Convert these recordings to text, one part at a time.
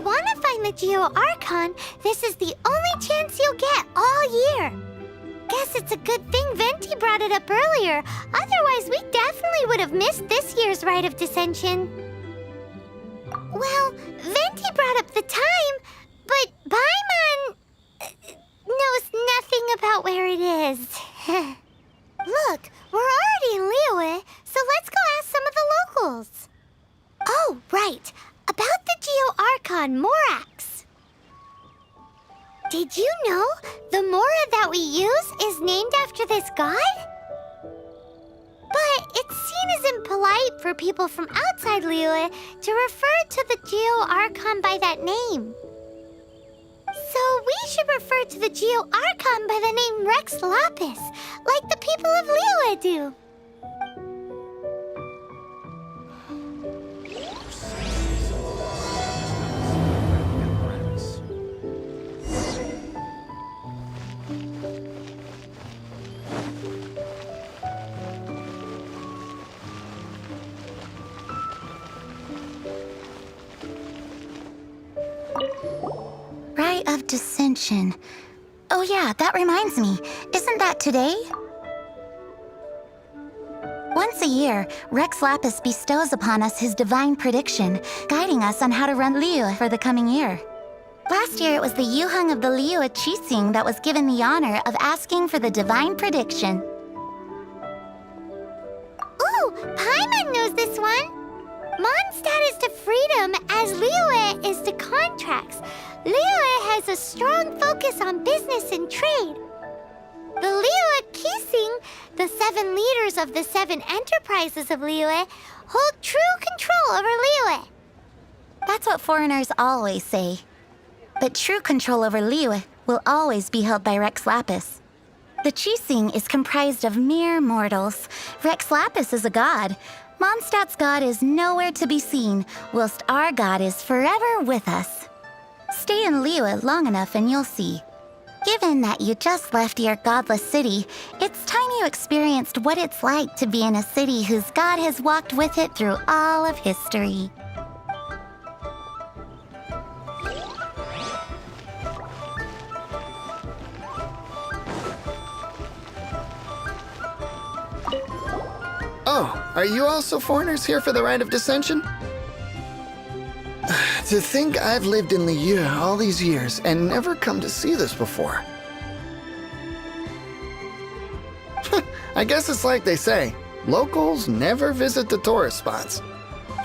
want to find the Geo-Archon, this is the only chance you'll get all year. Guess it's a good thing Venti brought it up earlier. Otherwise, we definitely would have missed this year's Rite of Dissension. Well, Venti brought up the time, but Paimon knows nothing about where it is. Look, we're already in Liyue, so let's go ask some of the locals. Oh, right. About the Geo-Archon Morax. Did you know the Mora that we use is named after this god? But it's seen as impolite for people from outside Liyue to refer to the Geo-Archon by that name. So we should refer to the Geo-Archon by the name Rex Lapis, like the people of Liyue do. Rite of Dissension. Oh yeah, that reminds me. Isn't that today? Once a year, Rex Lapis bestows upon us his divine prediction, guiding us on how to run Liyue for the coming year. Last year, it was the Yuheng of the Liyue Qixing that was given the honor of asking for the divine prediction. Ooh, Paimon knows this one! Mondstadt is to freedom as Liyue is to contracts. Liyue has a strong focus on business and trade. The Liyue Qixing, the 7 leaders of the 7 enterprises of Liyue, hold true control over Liyue. That's what foreigners always say. But true control over Liyue will always be held by Rex Lapis. The Qixing is comprised of mere mortals. Rex Lapis is a god. Mondstadt's god is nowhere to be seen, whilst our god is forever with us. Stay in Liyue long enough and you'll see. Given that you just left your godless city, it's time you experienced what it's like to be in a city whose god has walked with it through all of history. Oh, are you also foreigners here for the Rite of Dissension? To think I've lived in Liyue all these years and never come to see this before. I guess it's like they say, locals never visit the tourist spots.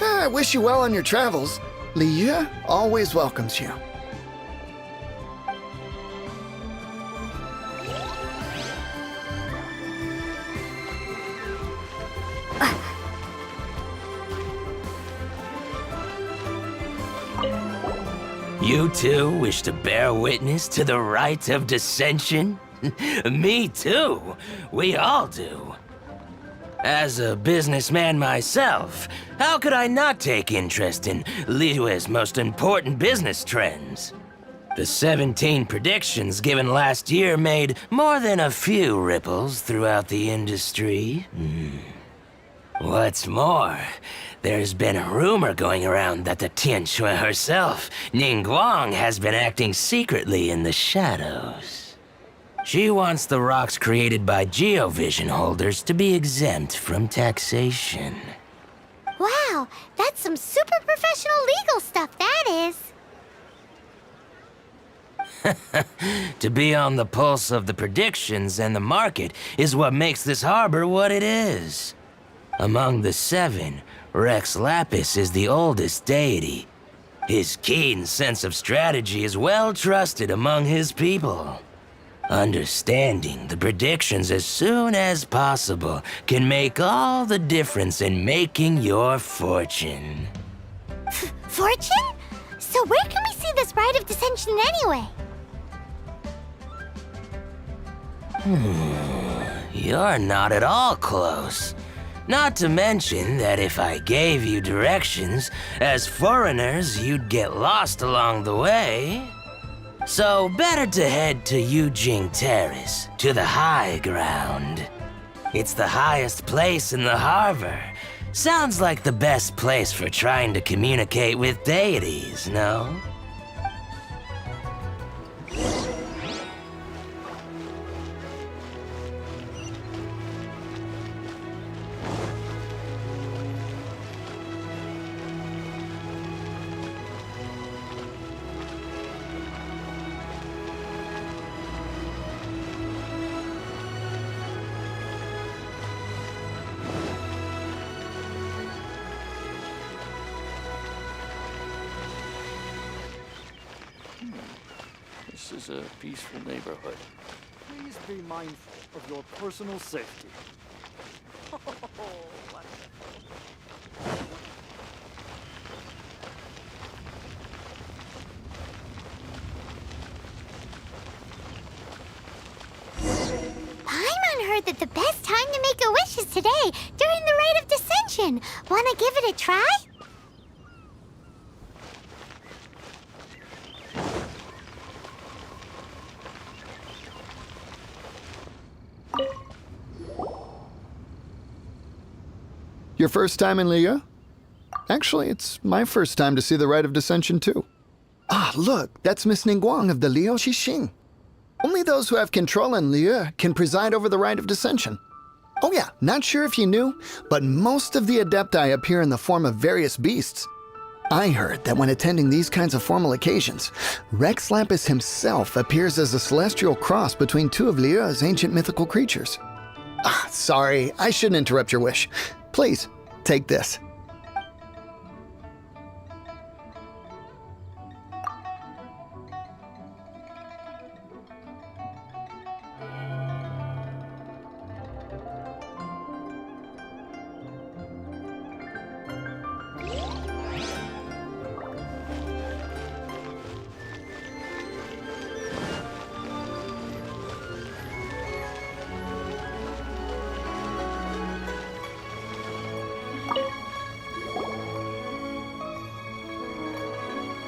I wish you well on your travels. Liyue always welcomes you. You too wish to bear witness to the Rite of Dissension? Me too. We all do. As a businessman myself, how could I not take interest in Liyue's most important business trends? The 17 predictions given last year made more than a few ripples throughout the industry. What's more, there's been a rumor going around that the Tianshui herself, Ningguang, has been acting secretly in the shadows. She wants the rocks created by Geovision holders to be exempt from taxation. Wow, that's some super professional legal stuff, that is. To be on the pulse of the predictions and the market is what makes this harbor what it is. Among the 7, Rex Lapis is the oldest deity. His keen sense of strategy is well trusted among his people. Understanding the predictions as soon as possible can make all the difference in making your fortune. Fortune? So where can we see this Rite of Dissension anyway? You're not at all close. Not to mention that if I gave you directions, as foreigners, you'd get lost along the way. So better to head to Yujing Terrace, to the high ground. It's the highest place in the harbor. Sounds like the best place for trying to communicate with deities, no? This is a peaceful neighborhood. Please be mindful of your personal safety. Paimon heard that the best time to make a wish is today, during the rite of dissension. Wanna give it a try? Your first time in Liyue? Actually, it's my first time to see the Rite of Dissension, too. Ah, look, that's Miss Ningguang of the Liu Xixing. Only those who have control in Liyue can preside over the Rite of Dissension. Oh yeah, not sure if you knew, but most of the Adepti appear in the form of various beasts. I heard that when attending these kinds of formal occasions, Rex Lapis himself appears as a celestial cross between two of Liyue's ancient mythical creatures. Ah, sorry, I shouldn't interrupt your wish. Please, take this.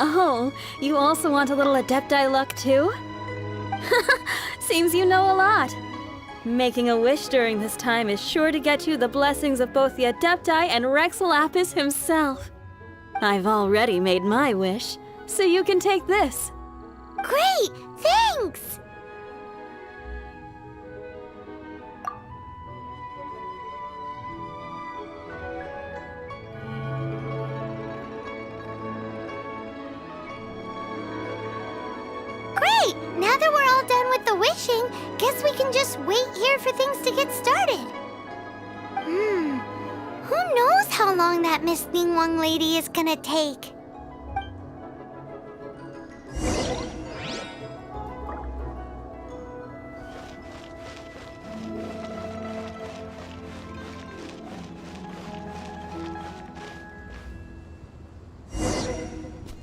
Oh, you also want a little Adepti luck too? Seems you know a lot. Making a wish during this time is sure to get you the blessings of both the Adepti and Rex Lapis himself. I've already made my wish, so you can take this. Great! Thanks! Great! Now that we're all done with the wishing, guess we can just wait here for things to get started. Who knows how long that Miss Ningguang lady is gonna take?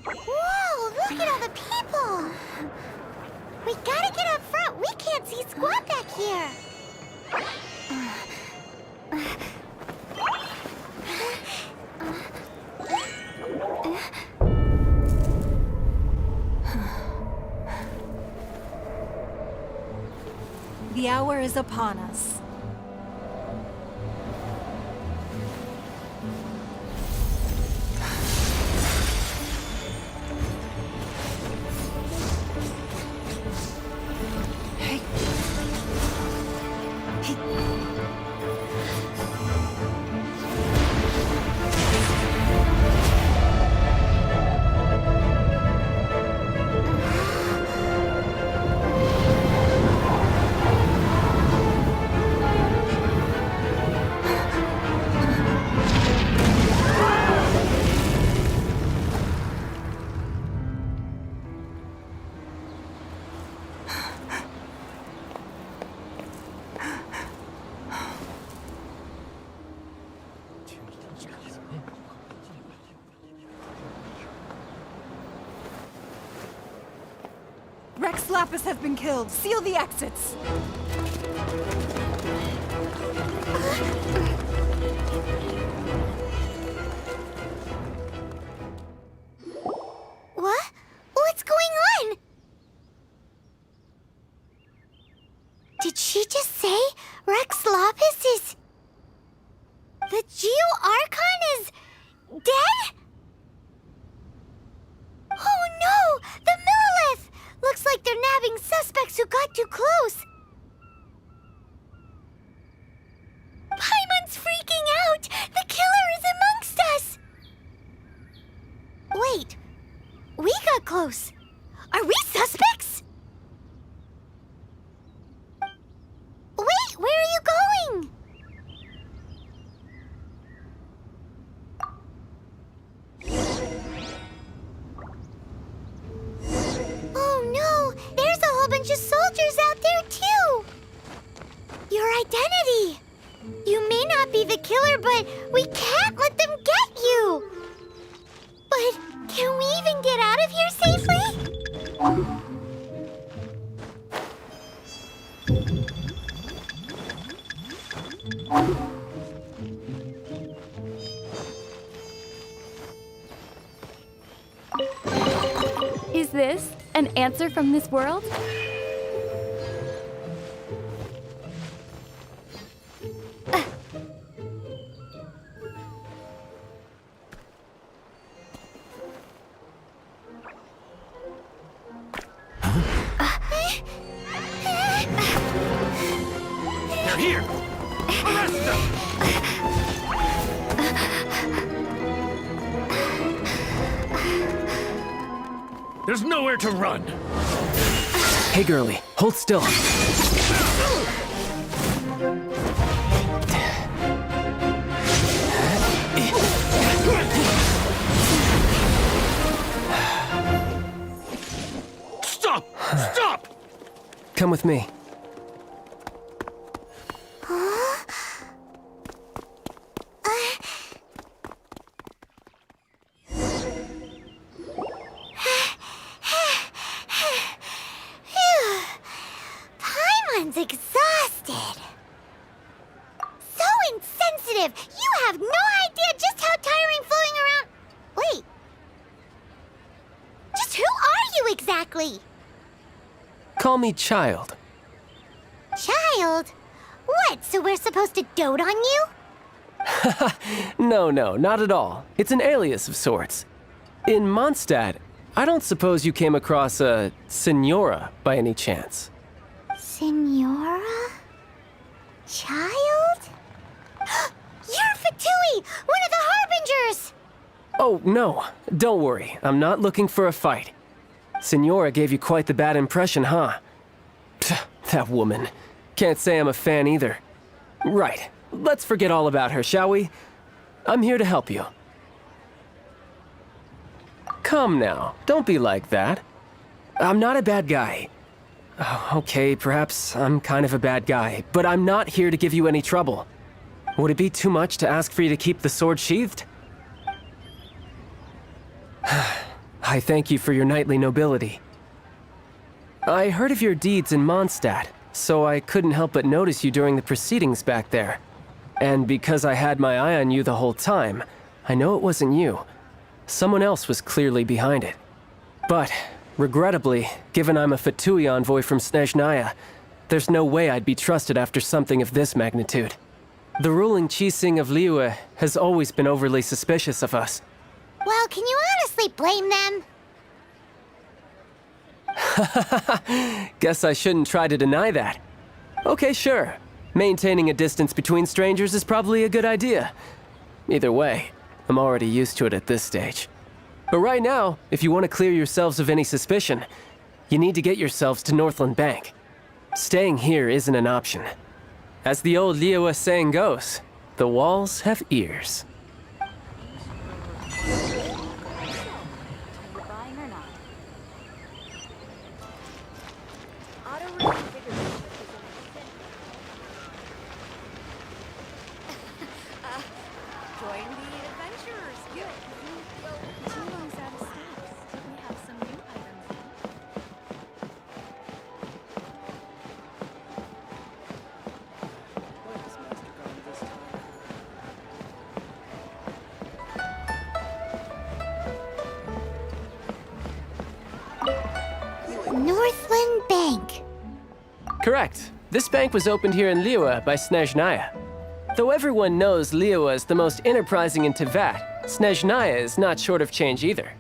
Whoa, look at all the people! We gotta get up front. We can't see squat back here. The hour is upon us. Rex Lapis has been killed. Seal the exits. What? What's going on? Did she just say Rex Lapis is... The Geo-Archon is... dead? Oh no! The Millilith! Looks like they're nabbing suspects who got too close. Paimon's freaking out! The killer is amongst us! Wait, we got close. Are we suspects? Wait, where are you going? Oh no, there's An answer from this world? They're here! Arrest them! There's nowhere to run! Hey, girlie, hold still. Stop! Stop! Come with me. Paimon's exhausted. So insensitive. You have no idea just how tiring floating around. Wait. Just who are you exactly? Call me Child. Child? What, so we're supposed to dote on you? No, not at all. It's an alias of sorts. In Mondstadt, I don't suppose you came across a Senora by any chance. Senora? Child? You're Fatui, one of the Harbingers! Oh, no. Don't worry. I'm not looking for a fight. Senora gave you quite the bad impression, huh? Pfft, that woman. Can't say I'm a fan either. Right. Let's forget all about her, shall we? I'm here to help you. Come now. Don't be like that. I'm not a bad guy. Oh, okay, perhaps I'm kind of a bad guy, but I'm not here to give you any trouble. Would it be too much to ask for you to keep the sword sheathed? I thank you for your knightly nobility. I heard of your deeds in Mondstadt, so I couldn't help but notice you during the proceedings back there. And because I had my eye on you the whole time, I know it wasn't you. Someone else was clearly behind it. But, regrettably, given I'm a Fatui envoy from Snezhnaya, there's no way I'd be trusted after something of this magnitude. The ruling Qixing of Liyue has always been overly suspicious of us. Well, can you honestly blame them? Guess I shouldn't try to deny that. Okay, sure. Maintaining a distance between strangers is probably a good idea. Either way, I'm already used to it at this stage. But right now, if you want to clear yourselves of any suspicion, you need to get yourselves to Northland Bank. Staying here isn't an option. As the old Liyue saying goes, the walls have ears. Join the Adventurers Guild. Gino's out of stacks. We have some new items Northland Bank. Correct. This bank was opened here in Liyue by Snezhnaya. Though everyone knows Liyue is the most enterprising in Teyvat, Snezhnaya is not short of change either.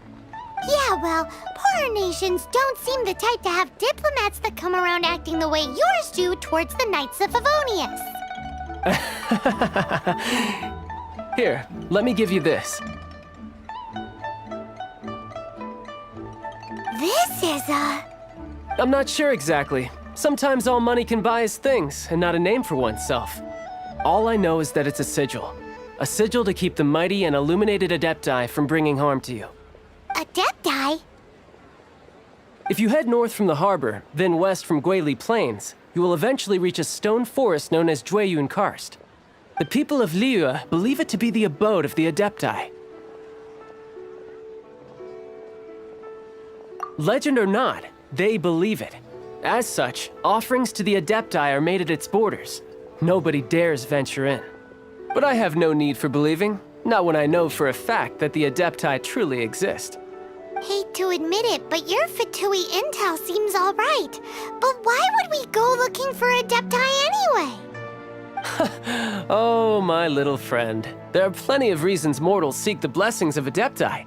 Yeah, well, poorer nations don't seem the type to have diplomats that come around acting the way yours do towards the Knights of Favonius. Here, let me give you this. This is I'm not sure exactly. Sometimes all money can buy is things, and not a name for oneself. All I know is that it's a sigil. A sigil to keep the mighty and illuminated Adepti from bringing harm to you. Adepti? If you head north from the harbor, then west from Guili Plains, you will eventually reach a stone forest known as Jueyun Karst. The people of Liyue believe it to be the abode of the Adepti. Legend or not, they believe it. As such, offerings to the Adepti are made at its borders. Nobody dares venture in. But I have no need for believing, not when I know for a fact that the Adepti truly exist. Hate to admit it, but your Fatui intel seems alright. But why would we go looking for Adepti anyway? Oh, my little friend. There are plenty of reasons mortals seek the blessings of Adepti.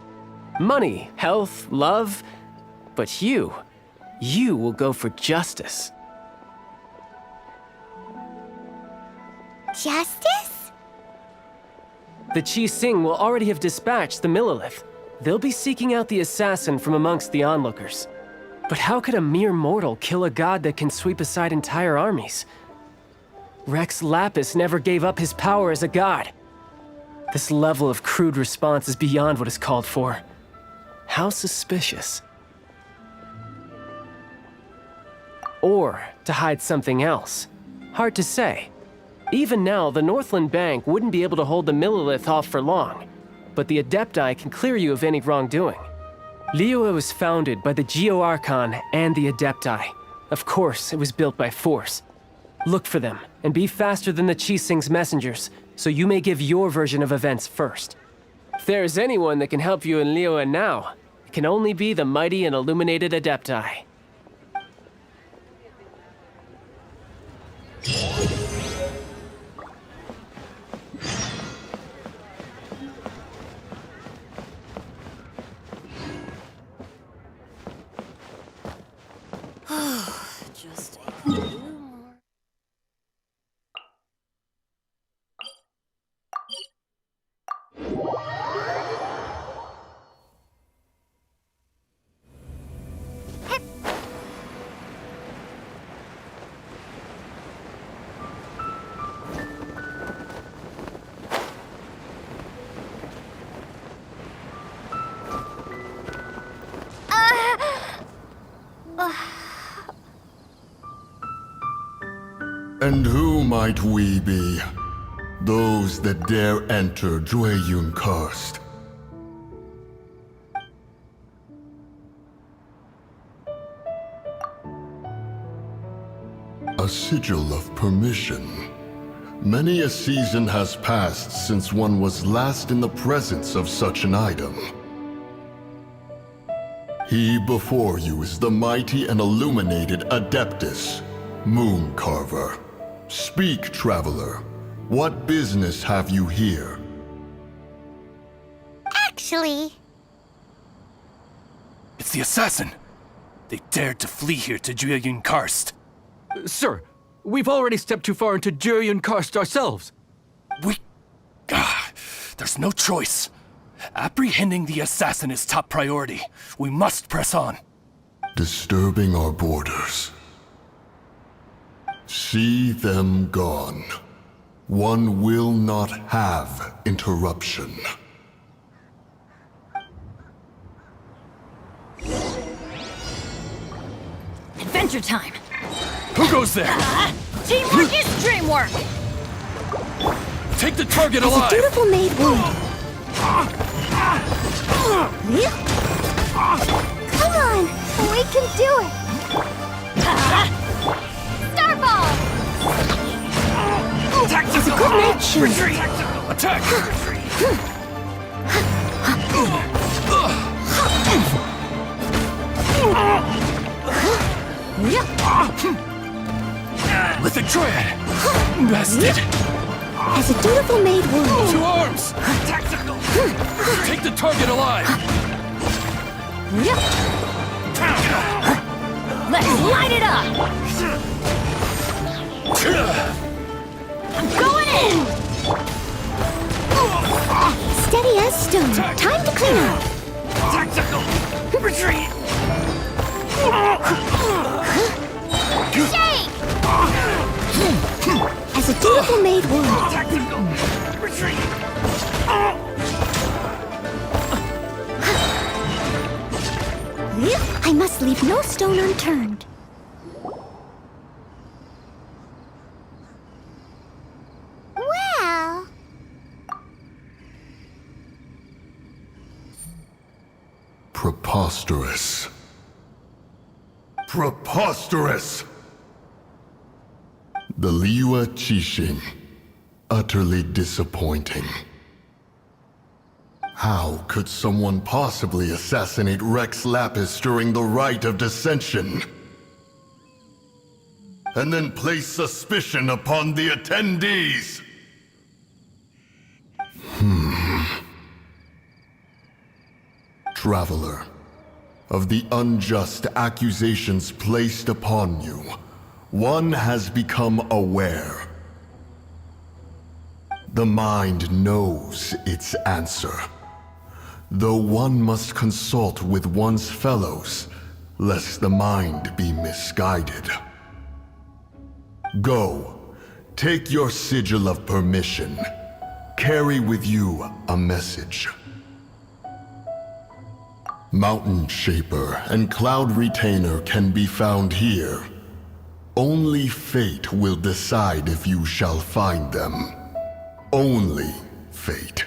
Money, health, love. But you will go for justice. Justice? The Sing will already have dispatched the Millilith. They'll be seeking out the assassin from amongst the onlookers. But how could a mere mortal kill a god that can sweep aside entire armies? Rex Lapis never gave up his power as a god. This level of crude response is beyond what is called for. How suspicious. Or to hide something else. Hard to say. Even now, the Northland Bank wouldn't be able to hold the Millilith off for long, but the Adepti can clear you of any wrongdoing. Liyue was founded by the Geo Archon and the Adepti. Of course, it was built by force. Look for them, and be faster than the Sing's messengers, so you may give your version of events first. If there is anyone that can help you in Liyue now, it can only be the mighty and illuminated Adepti. Just a little more. And who might we be? Those that dare enter Jueyun Karst. A sigil of permission. Many a season has passed since one was last in the presence of such an item. He before you is the mighty and illuminated Adeptus, Moon Carver. Speak, traveler. What business have you here? Actually, It's the assassin! They dared to flee here to Jueyun Karst. Sir, we've already stepped too far into Jueyun Karst ourselves. There's no choice. Apprehending the assassin is top priority. We must press on. Disturbing our borders. See them gone. One will not have interruption. Adventure time! Who goes there? Teamwork is dreamwork! Take the target alive! dutiful maid wound. Come on, we can do it. Starball! Tactical! It's a good night shoot. Retreat! Attack! Lithic Triad! Bested! As a dutiful maid wound. 2 arms! Tactical! Take the target alive! Let's light it up! I'm going in! Steady as stone. Time to clean up. Tactical! Retreat! Shake! As a dutiful maid wound. Tactical! Retreat! I must leave no stone unturned. Well... Preposterous. Preposterous! The Liyue Qixing. Utterly disappointing. How could someone possibly assassinate Rex Lapis during the rite of dissension? And then place suspicion upon the attendees? Traveler, of the unjust accusations placed upon you, one has become aware. The mind knows its answer, though one must consult with one's fellows, lest the mind be misguided. Go, take your sigil of permission. Carry with you a message. Mountain Shaper and Cloud Retainer can be found here. Only fate will decide if you shall find them. Only fate.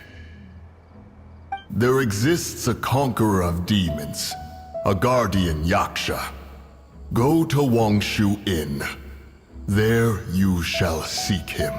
There exists a conqueror of demons, a guardian Yaksha. Go to Wangshu Inn. There you shall seek him.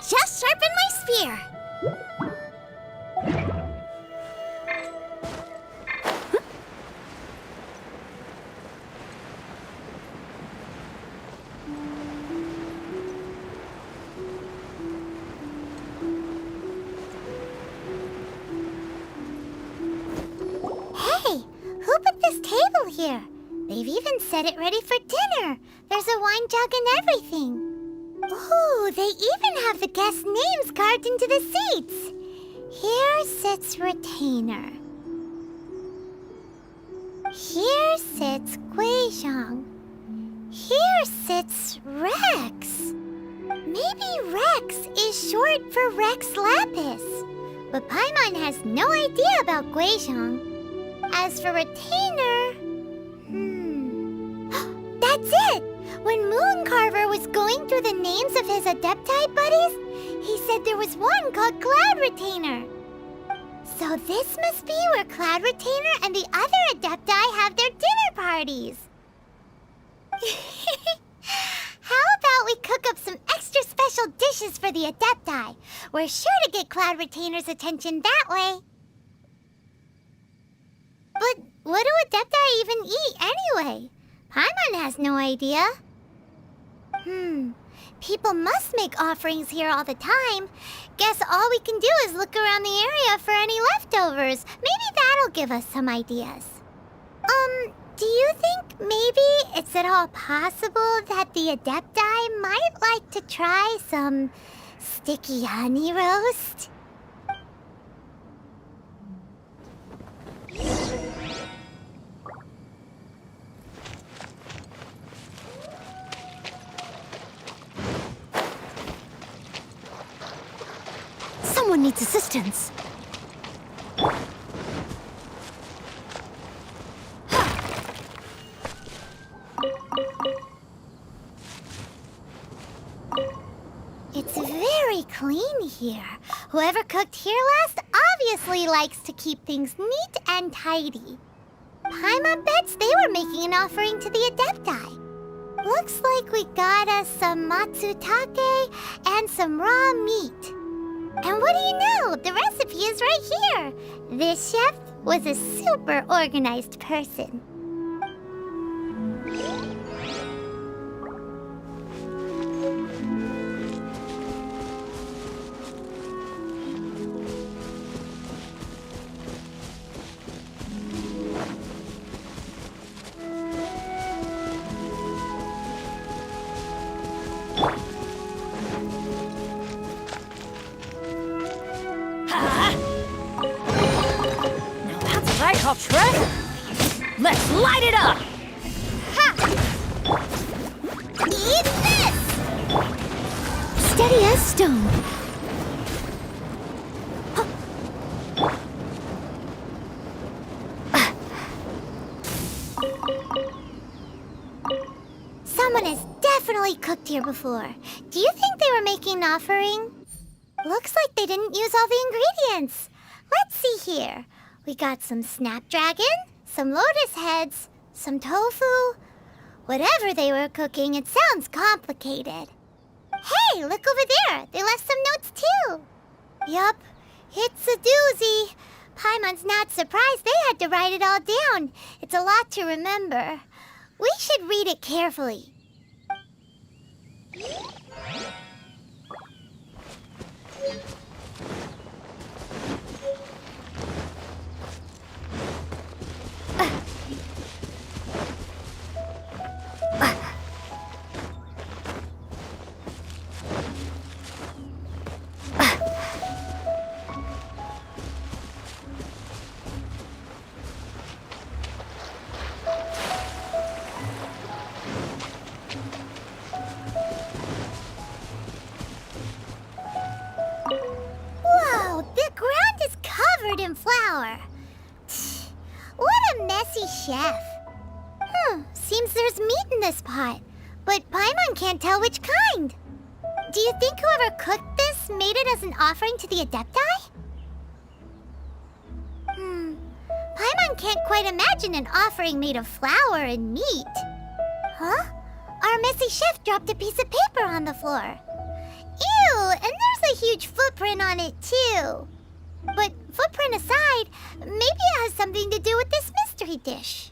Just sharpen my spear. Hey, who put this table here? They've even set it ready for dinner. There's a wine jug and everything. Ooh, they even have the guests' names carved into the seats. Here sits Retainer. Here sits Guizhong. Here sits Rex. Maybe Rex is short for Rex Lapis. But Paimon has no idea about Guizhong. As for Retainer... That's it! When Mooncarver was going through the names of his Adepti buddies, he said there was one called Cloud Retainer. So this must be where Cloud Retainer and the other Adepti have their dinner parties. How about we cook up some extra special dishes for the Adepti? We're sure to get Cloud Retainer's attention that way. But what do Adepti even eat anyway? Paimon has no idea. People must make offerings here all the time. Guess all we can do is look around the area for any leftovers. Maybe that'll give us some ideas. Do you think maybe it's at all possible that the Adepti might like to try some sticky honey roast? Someone needs assistance. It's very clean here. Whoever cooked here last obviously likes to keep things neat and tidy. Paimon bets they were making an offering to the Adepti. Looks like we got us some matsutake and some raw meat. And what do you know? The recipe is right here. This chef was a super organized person. Let's light it up! Ha! Eat this! Steady as stone. Someone has definitely cooked here before. Do you think they were making an offering? Looks like they didn't use all the ingredients. Let's see here. We got some snapdragon, some lotus heads, some tofu. Whatever they were cooking, it sounds complicated. Hey, look over there. They left some notes too. Yup, it's a doozy. Paimon's not surprised they had to write it all down. It's a lot to remember. We should read it carefully. Whoa, the ground is covered in flour. What a messy chef. Seems there's meat in this pot, but Paimon can't tell which kind. Do you think whoever cooked this made it as an offering to the Adepti? Paimon can't quite imagine an offering made of flour and meat. Huh? Our messy chef dropped a piece of paper on the floor. Ew, and there's a huge footprint on it too. But footprint aside, maybe it has something to do with this mystery dish.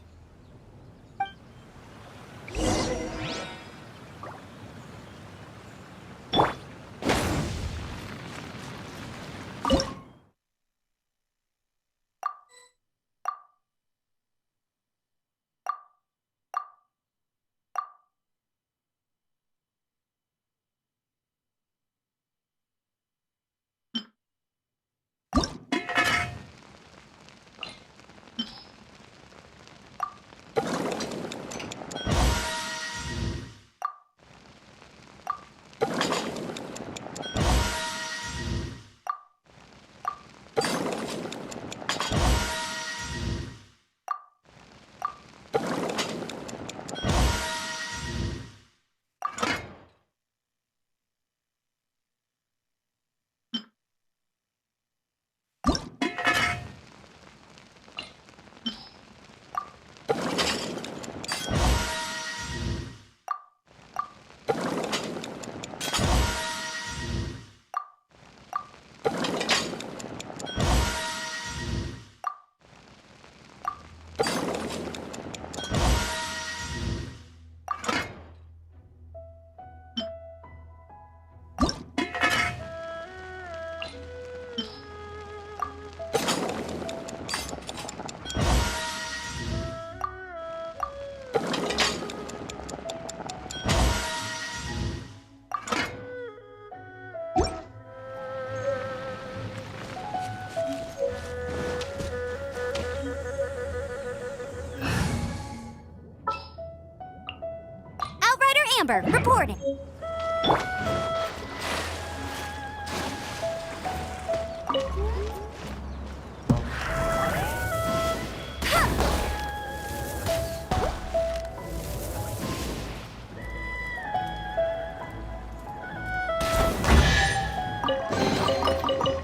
Amber, reporting.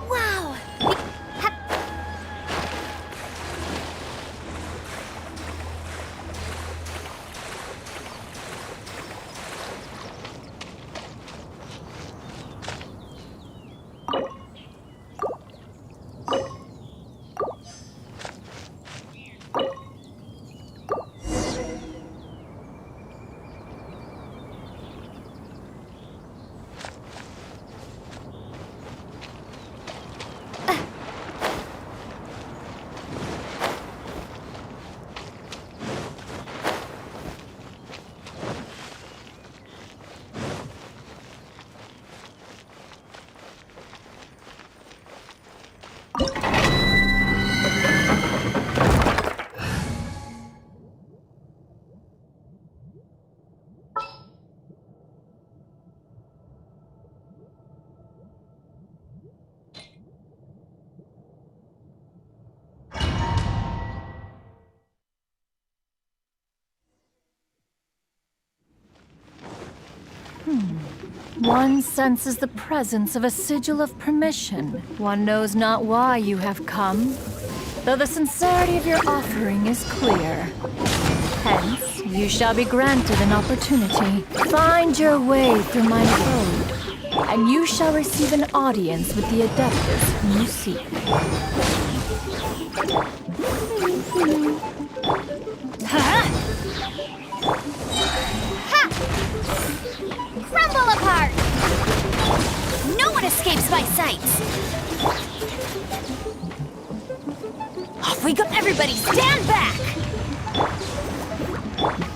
Wow! One senses the presence of a sigil of permission. One knows not why you have come, though the sincerity of your offering is clear. Hence, you shall be granted an opportunity. Find your way through my code, and you shall receive an audience with the Adeptus whom you seek. Ha! Crumble apart! No one escapes my sights! Off we go! Everybody stand back!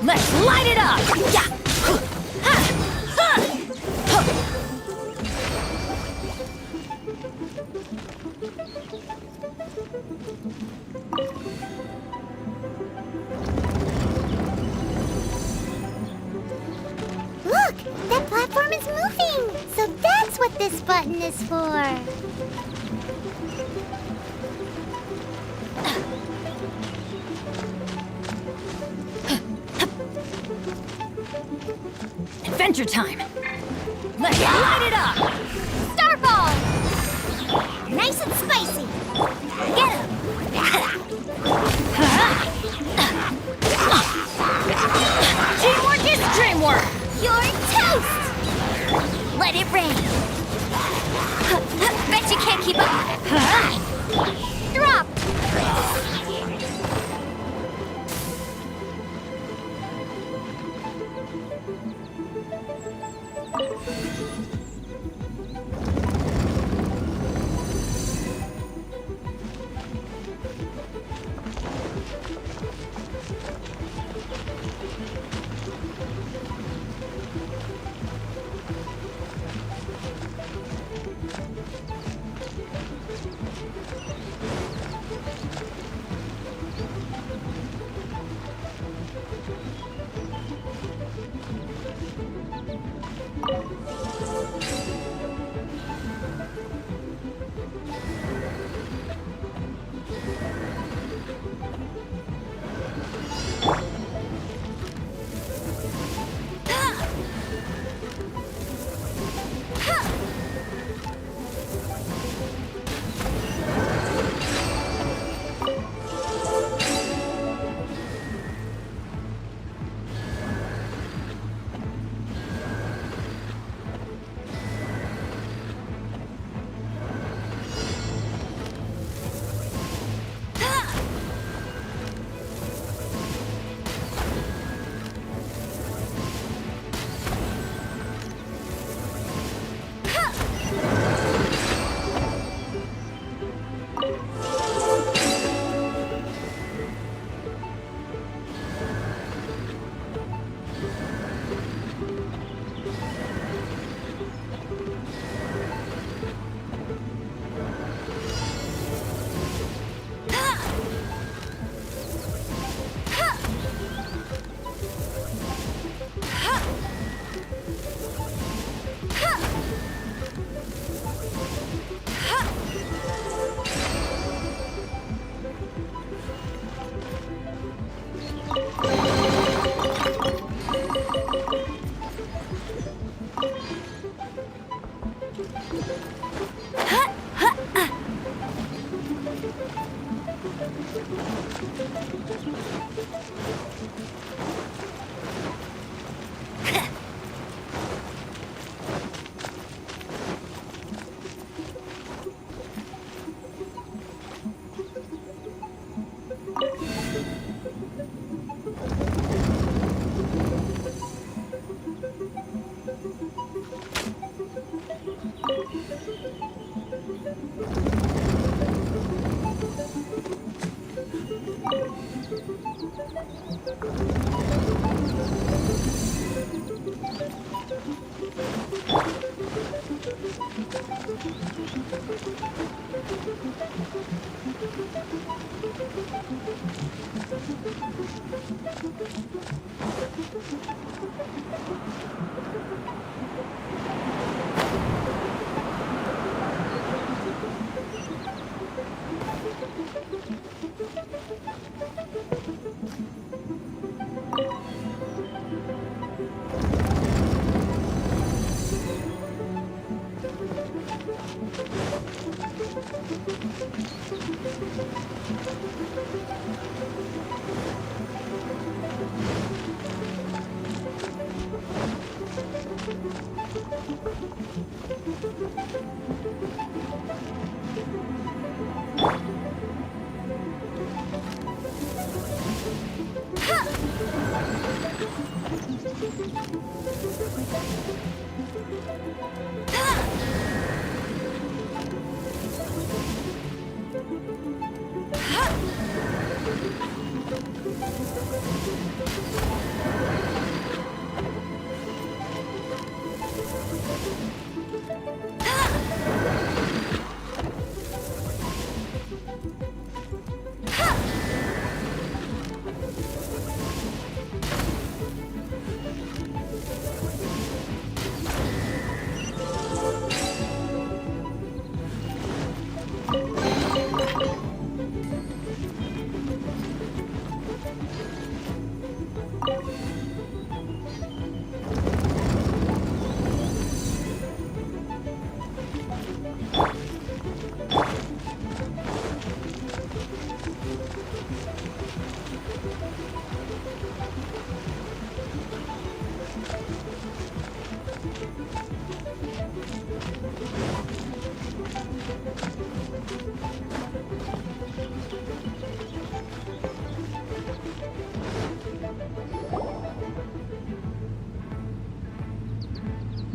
Let's light it up! Yeah! Ha! Ha! Look! That platform is moving! So that's what this button is for! Adventure time! Let's light it up! Starball! Nice and spicy! Get him! Teamwork is dreamwork! You're toast! Let it rain! Bet you can't keep up! Drop!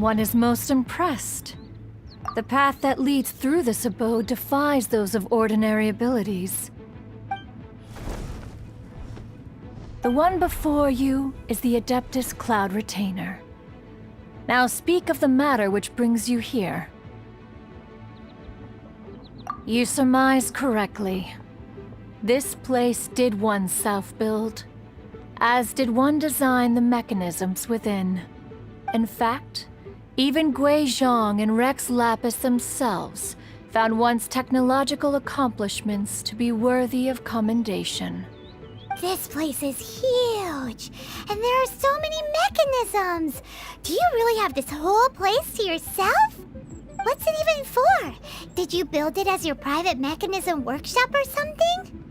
One is most impressed. The path that leads through this abode defies those of ordinary abilities. The one before you is the Adeptus Cloud Retainer. Now speak of the matter which brings you here. You surmise correctly. This place did one self-build, as did one design the mechanisms within. In fact, even Gui Zhang and Rex Lapis themselves found one's technological accomplishments to be worthy of commendation. This place is huge, and there are so many mechanisms. Do you really have this whole place to yourself? What's it even for? Did you build it as your private mechanism workshop or something?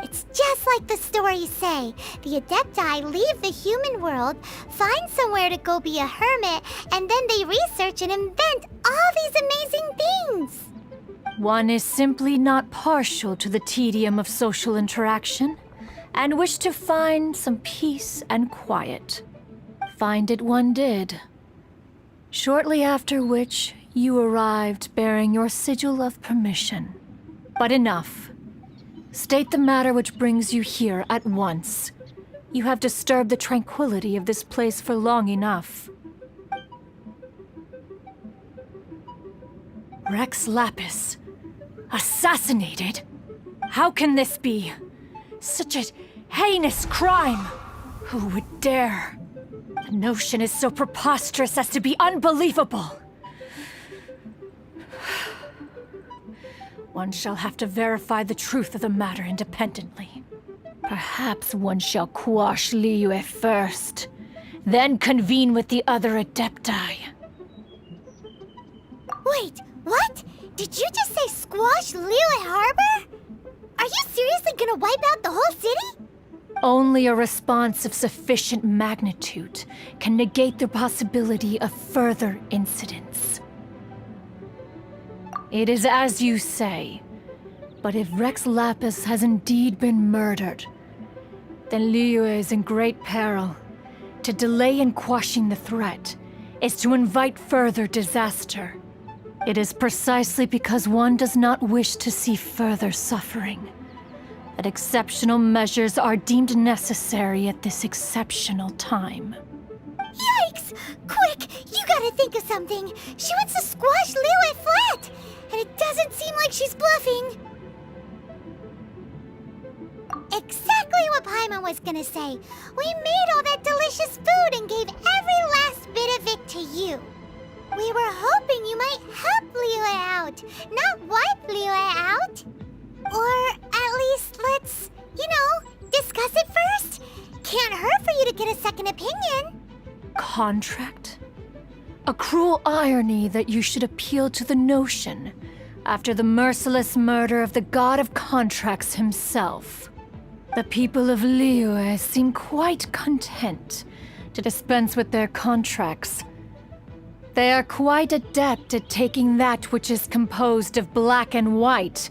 It's just like the stories say. The Adepti leave the human world, find somewhere to go be a hermit, and then they research and invent all these amazing things. One is simply not partial to the tedium of social interaction, and wished to find some peace and quiet. Find it one did. Shortly after which, you arrived bearing your sigil of permission. But enough. State the matter which brings you here at once. You have disturbed the tranquility of this place for long enough. Rex Lapis. Assassinated? How can this be? Such a heinous crime! Who would dare? The notion is so preposterous as to be unbelievable. One shall have to verify the truth of the matter independently. Perhaps one shall quash Liyue first, then convene with the other Adepti. Wait, what? Did you just say squash Liyue Harbor? Are you seriously gonna wipe out the whole city? Only a response of sufficient magnitude can negate the possibility of further incidents. It is as you say, but if Rex Lapis has indeed been murdered, then Liyue is in great peril. To delay in quashing the threat is to invite further disaster. It is precisely because one does not wish to see further suffering that exceptional measures are deemed necessary at this exceptional time. Yikes! Quick, you gotta think of something. She wants to squash Liyue flat, and it doesn't seem like she's bluffing. Exactly what Paimon was gonna say. We made all that delicious food and gave every last bit of it to you. We were hoping you might help Liyue out, not wipe Liyue out. Or at least let's, discuss it first. Can't hurt for you to get a second opinion. Contract? A cruel irony that you should appeal to the notion after the merciless murder of the god of contracts himself. The people of Liyue seem quite content to dispense with their contracts. They are quite adept at taking that which is composed of black and white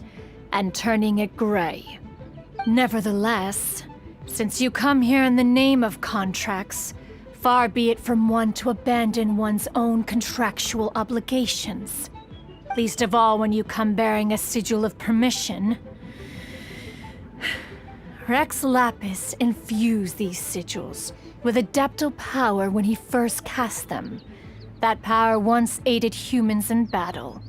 and turning it gray. Nevertheless, since you come here in the name of contracts, far be it from one to abandon one's own contractual obligations. Least of all when you come bearing a sigil of permission. Rex Lapis infused these sigils with adeptal power when he first cast them. That power once aided humans in battle.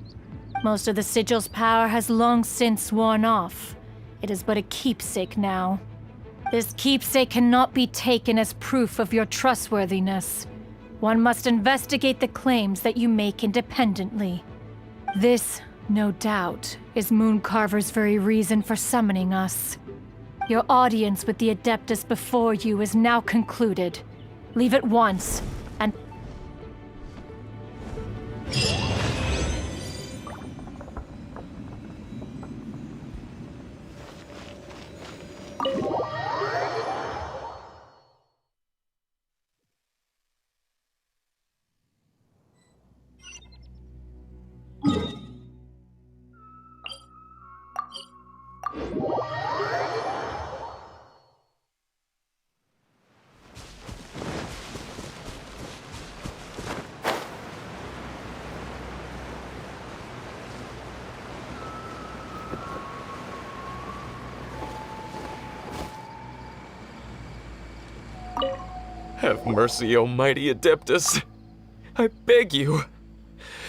Most of the sigil's power has long since worn off. It is but a keepsake now. This keepsake cannot be taken as proof of your trustworthiness. One must investigate the claims that you make independently. This, no doubt, is Mooncarver's very reason for summoning us. Your audience with the Adeptus before you is now concluded. Leave at once, and... Have mercy, O mighty Adeptus. I beg you,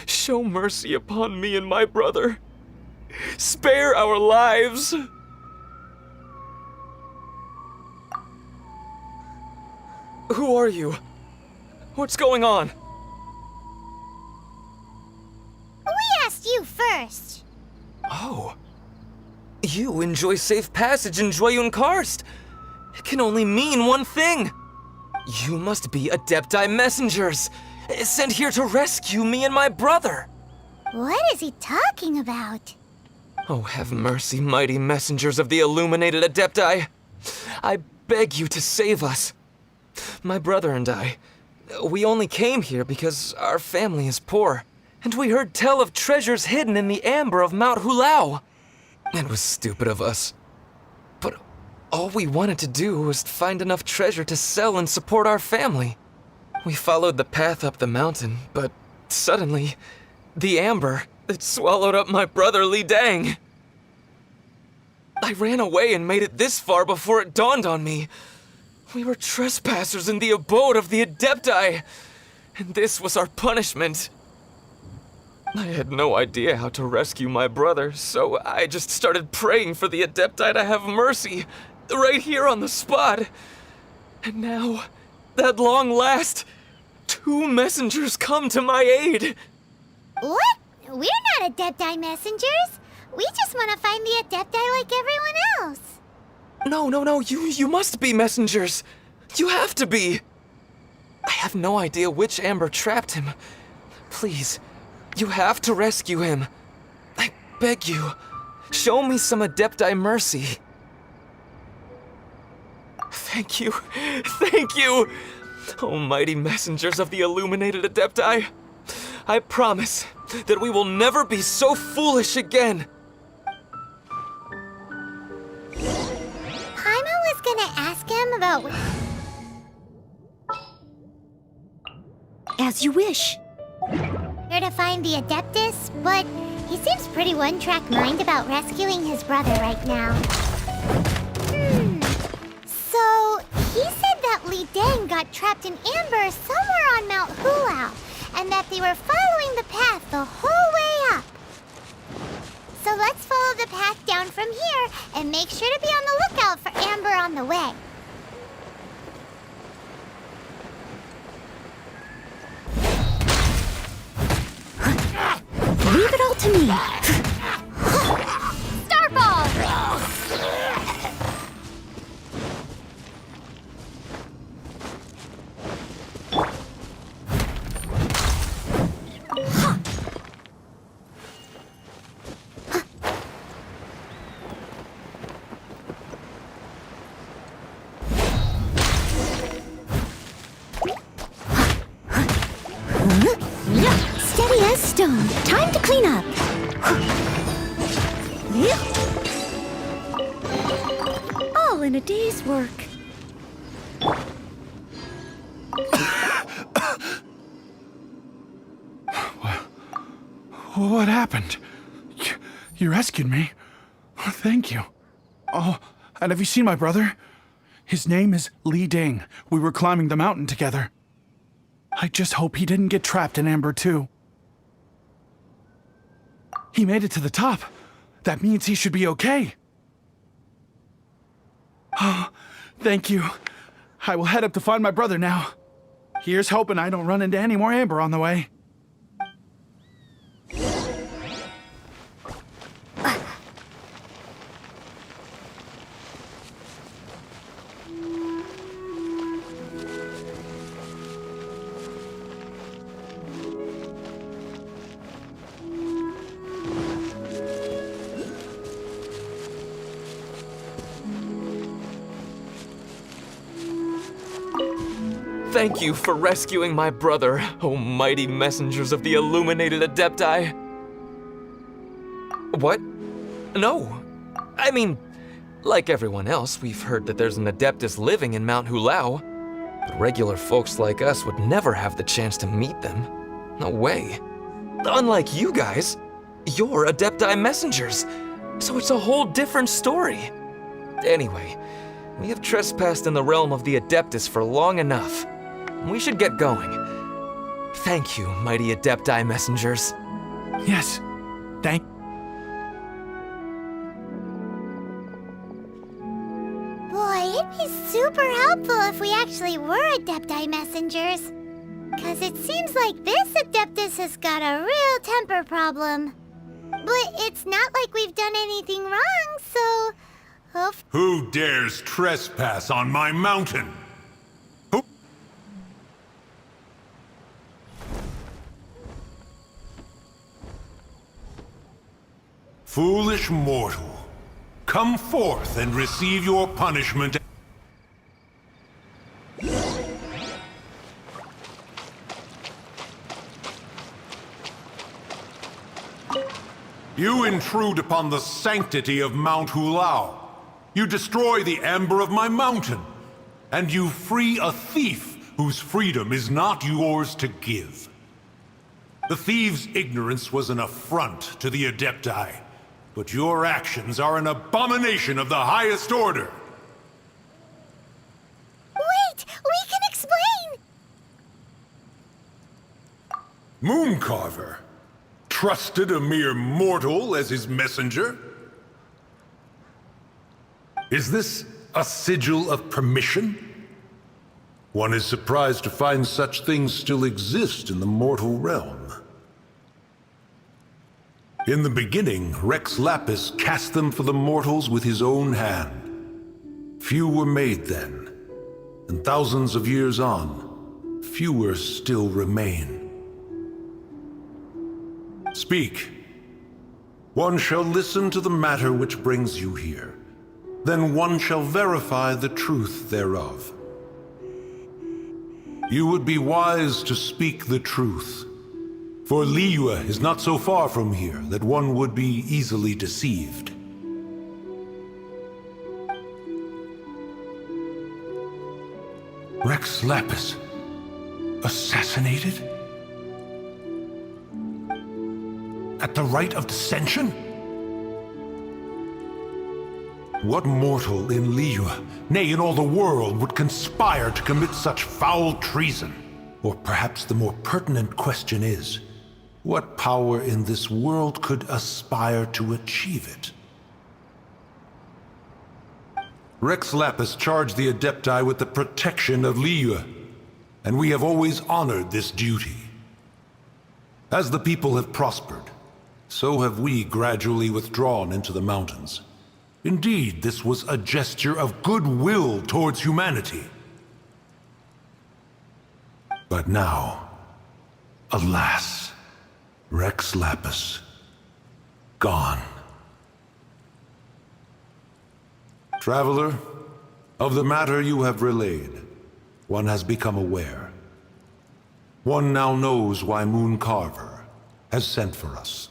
show mercy upon me and my brother. Spare our lives. Who are you? What's going on? We asked you first. Oh. You enjoy safe passage in Joyun Karst. It can only mean one thing. You must be Adepti messengers, sent here to rescue me and my brother. What is he talking about? Oh, have mercy, mighty messengers of the illuminated Adepti. I beg you to save us. My brother and I, we only came here because our family is poor, and we heard tell of treasures hidden in the amber of Mount Hulao. It was stupid of us. But all we wanted to do was find enough treasure to sell and support our family. We followed the path up the mountain, but suddenly, the amber, it swallowed up my brother Li Dang. I ran away and made it this far before it dawned on me. We were trespassers in the abode of the Adepti, and this was our punishment. I had no idea how to rescue my brother, so I just started praying for the Adepti to have mercy, right here on the spot. And now, at long last, 2 messengers come to my aid. What? We're not Adepti messengers. We just want to find the Adepti like everyone else. No, you must be messengers. You have to be. I have no idea which amber trapped him. Please, you have to rescue him. I beg you, show me some Adepti mercy. Thank you. Oh, mighty messengers of the illuminated Adepti. I promise that we will never be so foolish again. Paimon was gonna ask him about... As you wish. where to find the Adeptus, but he seems pretty one-track mind about rescuing his brother right now. So, he said that Li Dang got trapped in amber somewhere on Mount Hulao, and that they were following the path the whole way up. So let's follow the path down from here and make sure to be on the lookout for amber on the way. Leave it all to me. Starball! stone. Time to clean up. All in a day's work. What happened? You rescued me. Thank you. Oh, and have you seen my brother? His name is Li Ding. We were climbing the mountain together. I just hope he didn't get trapped in Amber too. He made it to the top. That means he should be okay. Oh, thank you. I will head up to find my brother now. Here's hoping I don't run into any more Amber on the way. Thank you for rescuing my brother, O mighty messengers of the illuminated Adepti. What? No. I mean, like everyone else, we've heard that there's an Adeptus living in Mount Hulao. But regular folks like us would never have the chance to meet them. No way. Unlike you guys, you're Adepti messengers. So it's a whole different story. Anyway, we have trespassed in the realm of the Adeptus for long enough. We should get going. Thank you, mighty Adepti messengers. Yes, thank... Boy, it'd be super helpful if we actually were Adepti messengers. 'Cause it seems like this Adeptus has got a real temper problem. But it's not like we've done anything wrong, so... Who dares trespass on my mountain? Who? Foolish mortal, come forth and receive your punishment. You intrude upon the sanctity of Mount Hulao. You destroy the amber of my mountain. And you free a thief whose freedom is not yours to give. The thief's ignorance was an affront to the Adepti, but your actions are an abomination of the highest order. Wait! We can explain! Mooncarver trusted a mere mortal as his messenger? Is this a sigil of permission? One is surprised to find such things still exist in the mortal realm. In the beginning, Rex Lapis cast them for the mortals with his own hand. Few were made then, and thousands of years on, fewer still remain. Speak. One shall listen to the matter which brings you here. Then one shall verify the truth thereof. You would be wise to speak the truth, for Liyue is not so far from here that one would be easily deceived. Rex Lapis, assassinated? At the rite of dissension? What mortal in Liyue, nay, in all the world, would conspire to commit such foul treason? Or perhaps the more pertinent question is, what power in this world could aspire to achieve it? Rex Lapis charged the Adepti with the protection of Liyue, and we have always honored this duty. As the people have prospered, so have we gradually withdrawn into the mountains. Indeed, this was a gesture of goodwill towards humanity. But now, alas, Rex Lapis, gone. Traveler, of the matter you have relayed, one has become aware. One now knows why Mooncarver, has sent for us.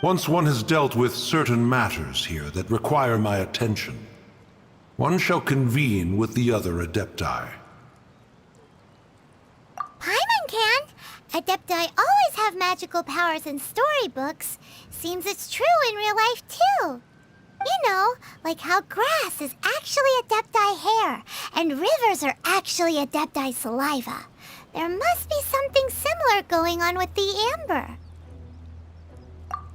Once one has dealt with certain matters here that require my attention, one shall convene with the other Adepti. Paimon can! Adepti always have magical powers in storybooks. Seems it's true in real life, too. You know, like how grass is actually Adepti hair, and rivers are actually Adepti saliva. There must be something similar going on with the amber.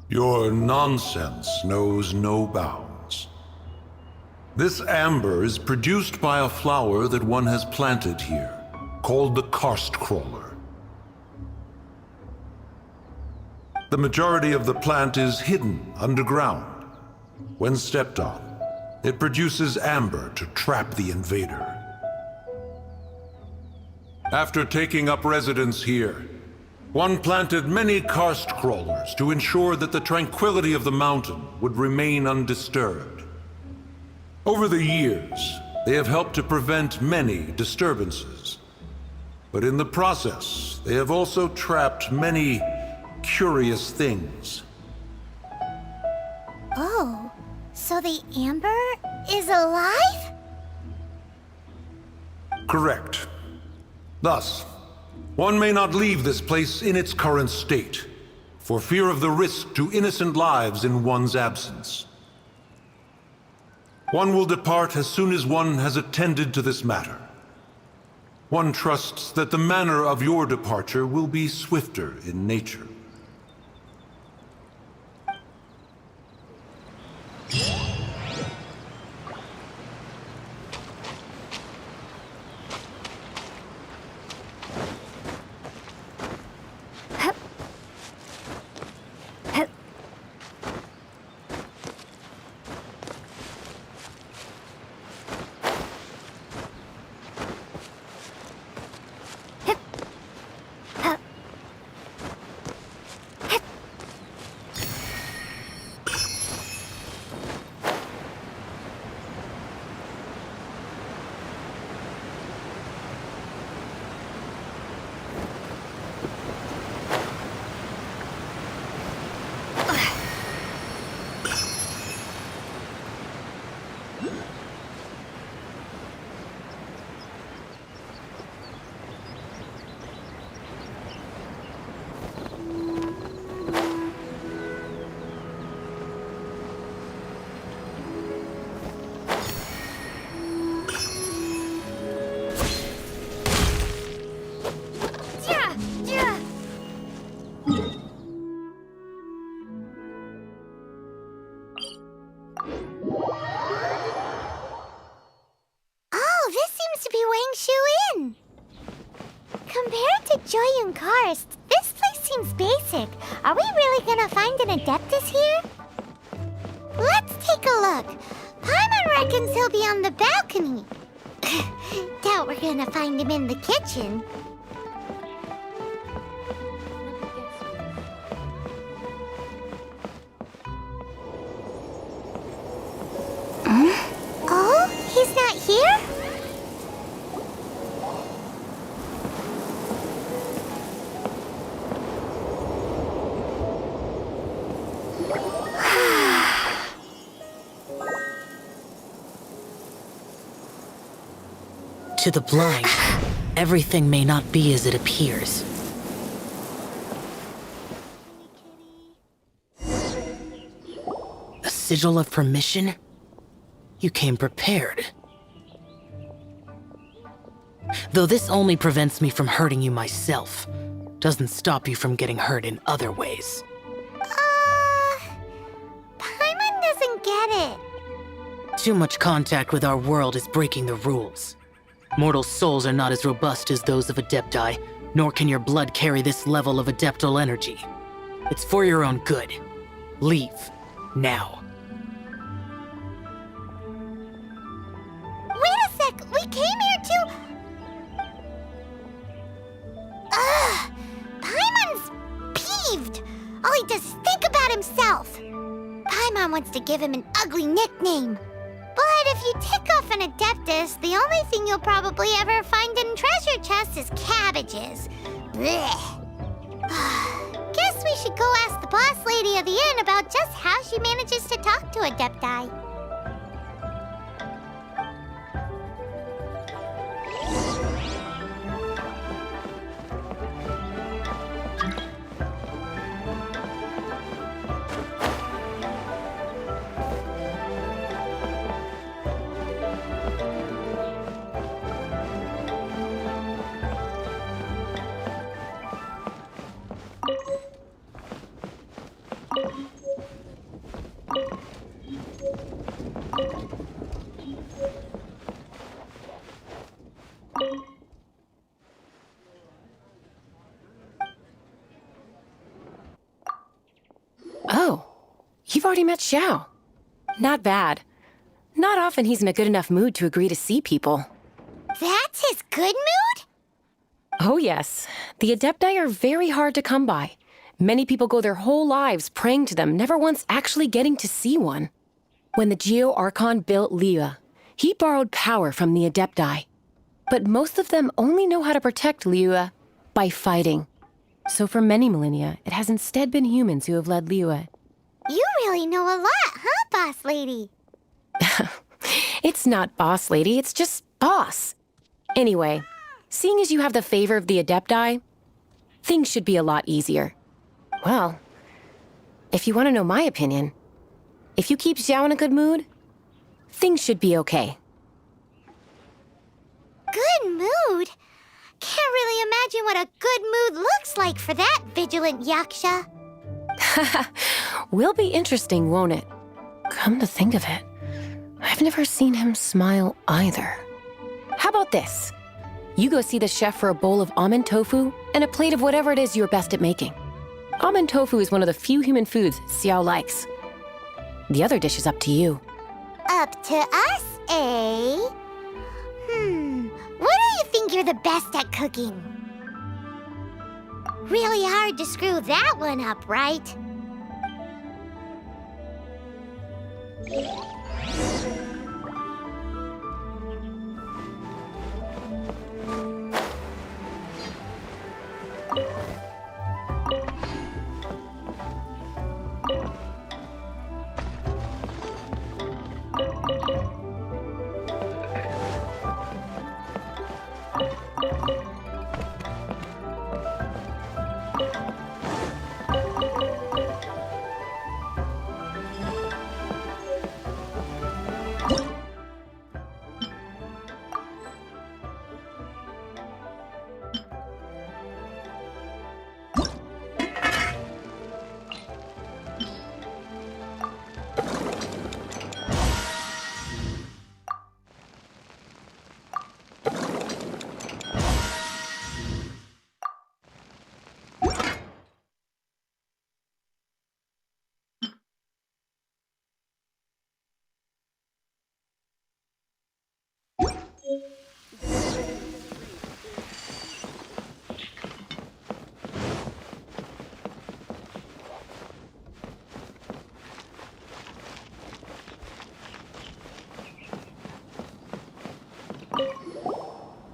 Your nonsense knows no bounds. This amber is produced by a flower that one has planted here, called the karst crawler. The majority of the plant is hidden underground. When stepped on, it produces amber to trap the invader. After taking up residence here, one planted many karst crawlers to ensure that the tranquility of the mountain would remain undisturbed. Over the years, they have helped to prevent many disturbances. But in the process, they have also trapped many curious things. Oh, so the amber is alive? Correct. Thus, one may not leave this place in its current state, for fear of the risk to innocent lives in one's absence. One will depart as soon as one has attended to this matter. One trusts that the manner of your departure will be swifter in nature. Karst, this place seems basic. Are we really gonna find an Adeptus here? Let's take a look. Paimon reckons he'll be on the balcony. Doubt we're gonna find him in the kitchen. Oh, he's not here? To the blind, everything may not be as it appears. A sigil of permission? You came prepared. Though this only prevents me from hurting you myself, doesn't stop you from getting hurt in other ways. Paimon doesn't get it. Too much contact with our world is breaking the rules. Mortal souls are not as robust as those of Adepti, nor can your blood carry this level of adeptal energy. It's for your own good. Leave. Now. Wait a sec! We came here to... Paimon's peeved! All he does is think about himself! Paimon wants to give him an ugly nickname. But if you tick off an Adeptus, the only thing you'll probably ever find in treasure chests is cabbages. Blech. Guess we should go ask the boss lady of the inn about just how she manages to talk to Adepti. Oh, you've already met Xiao. Not bad. Not often he's in a good enough mood to agree to see people. That's his good mood? Oh yes, the Adepti are very hard to come by. Many people go their whole lives praying to them, never once actually getting to see one. When the Geo-Archon built Liyue, he borrowed power from the Adepti. But most of them only know how to protect Liyue by fighting. So for many millennia, it has instead been humans who have led Liyue. You really know a lot, huh, boss lady? It's not boss lady, it's just boss. Anyway, seeing as you have the favor of the Adepti, things should be a lot easier. Well, if you want to know my opinion, if you keep Xiao in a good mood, things should be okay. Good mood? Can't really imagine what a good mood looks like for that vigilant yaksha. Will be interesting, won't it? Come to think of it, I've never seen him smile either. How about this? You go see the chef for a bowl of almond tofu and a plate of whatever it is you're best at making. Almond tofu is one of the few human foods Xiao likes. The other dish is up to you. Up to us, eh? What do you think you're the best at cooking? Really hard to screw that one up, right?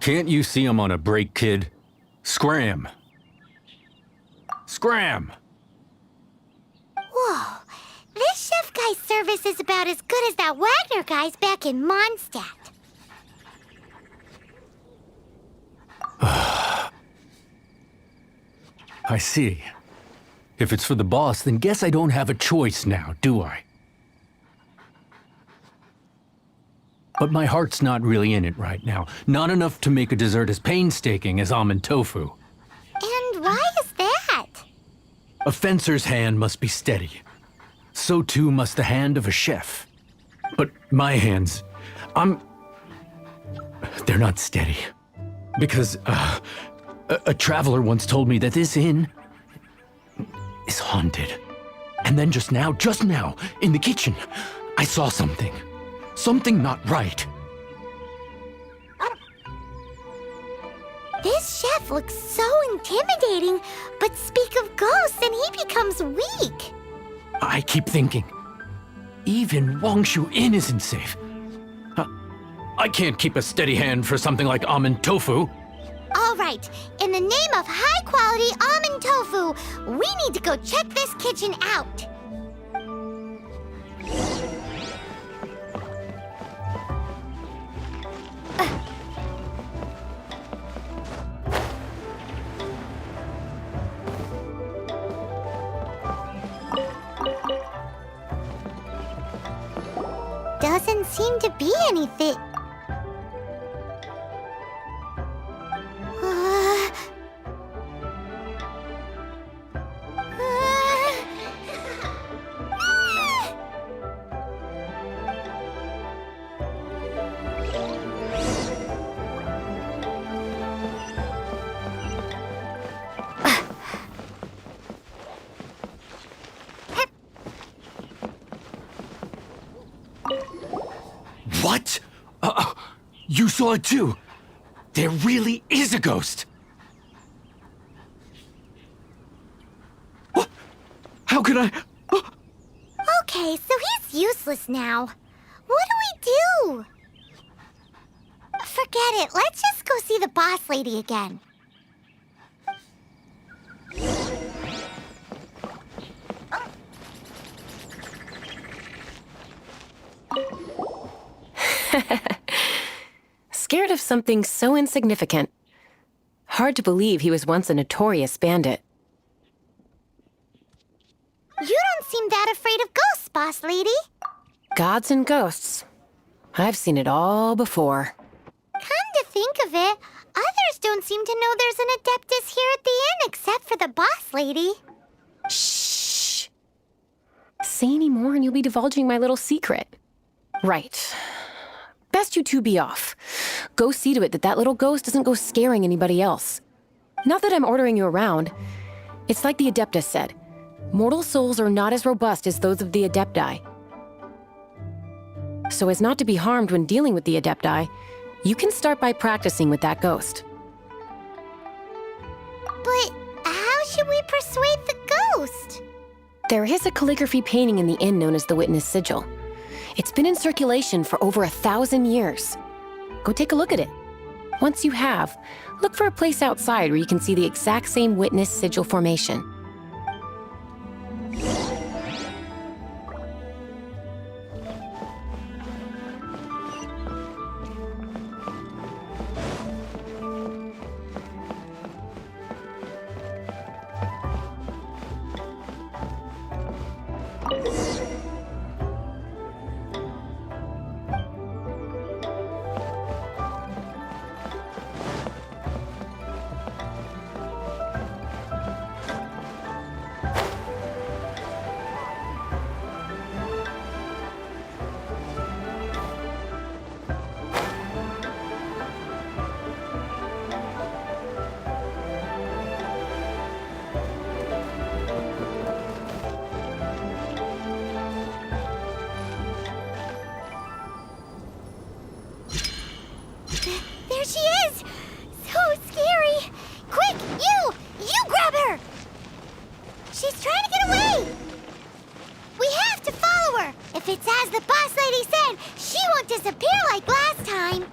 Can't you see I'm on a break, kid? Scram! Scram! Whoa, this chef guy's service is about as good as that Wagner guy's back in Mondstadt. I see. If it's for the boss, then guess I don't have a choice now, do I? But my heart's not really in it right now. Not enough to make a dessert as painstaking as almond tofu. And why is that? A fencer's hand must be steady. So too must the hand of a chef. But my hands, they're not steady. Because, a traveler once told me that this inn is haunted. And then just now, in the kitchen, I saw something. Something not right. This chef looks so intimidating, but speak of ghosts and he becomes weak. I keep thinking, even Wangshu Inn isn't safe. I can't keep a steady hand for something like almond tofu. All right. In the name of high-quality almond tofu, we need to go check this kitchen out. Doesn't seem to be anything. What? You saw it too? There really is a ghost! What? How could I? Okay, so he's useless now. What do we do? Forget it. Let's just go see the boss lady again. Scared of something so insignificant. Hard to believe he was once a notorious bandit. You don't seem that afraid of ghosts, boss lady. Gods and ghosts. I've seen it all before. Come to think of it, others don't seem to know there's an Adeptus here at the inn except for the boss lady. Shh. Say any more and you'll be divulging my little secret. Right. Best you two be off. Go see to it that little ghost doesn't go scaring anybody else. Not that I'm ordering you around. It's like the Adeptus said. Mortal souls are not as robust as those of the Adepti. So as not to be harmed when dealing with the Adepti, you can start by practicing with that ghost. But how should we persuade the ghost? There is a calligraphy painting in the inn known as the Witness Sigil. It's been in circulation for over 1,000 years. Go take a look at it. Once you have, look for a place outside where you can see the exact same Witness Sigil formation. There she is! So scary! Quick, you grab her! She's trying to get away! We have to follow her! If it's as the boss lady said, she won't disappear like last time!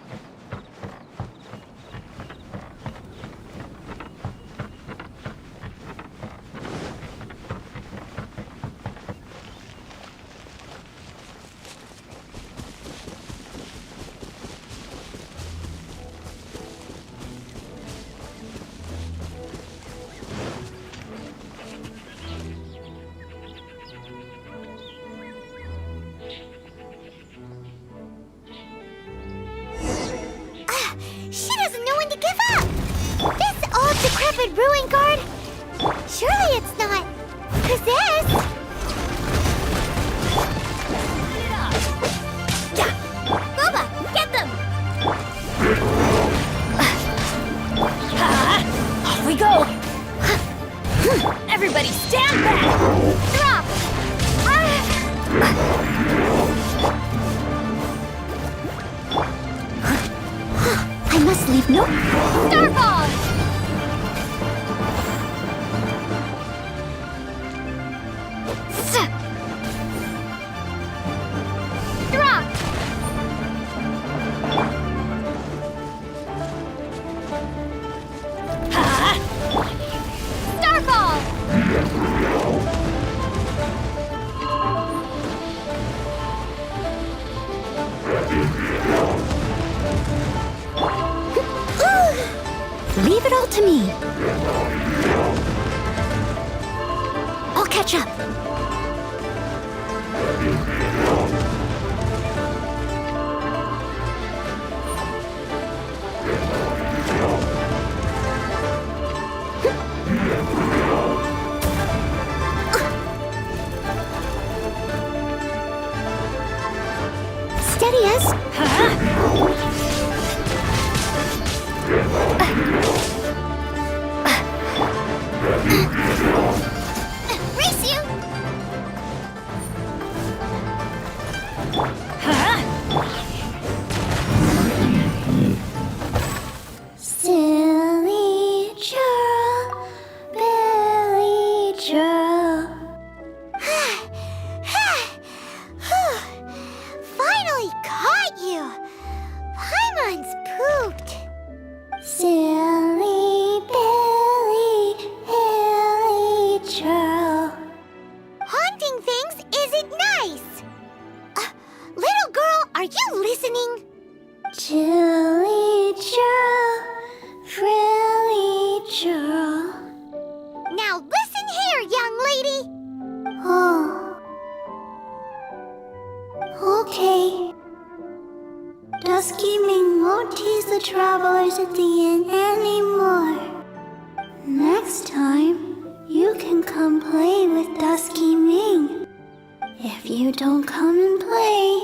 She doesn't know when to give up! This old decrepit ruin guard? Surely it's not possessed! Boba, get them! Off we go! Everybody stand back! Drop! I must leave no... Starfall! Drop! catch up. Steady us. Race you. Silly churl, Billy churl. Finally caught you! Paimon's pooped! Silly Billy, Billy churl. Haunting things isn't nice! Little girl, are you listening? Chilly churl, frilly churl. Now listen here, young lady! Oh. Okay. Dusky Ming won't tease the travelers at the inn anymore. Next time, you can come play with Dusky Ming. If you don't come and play,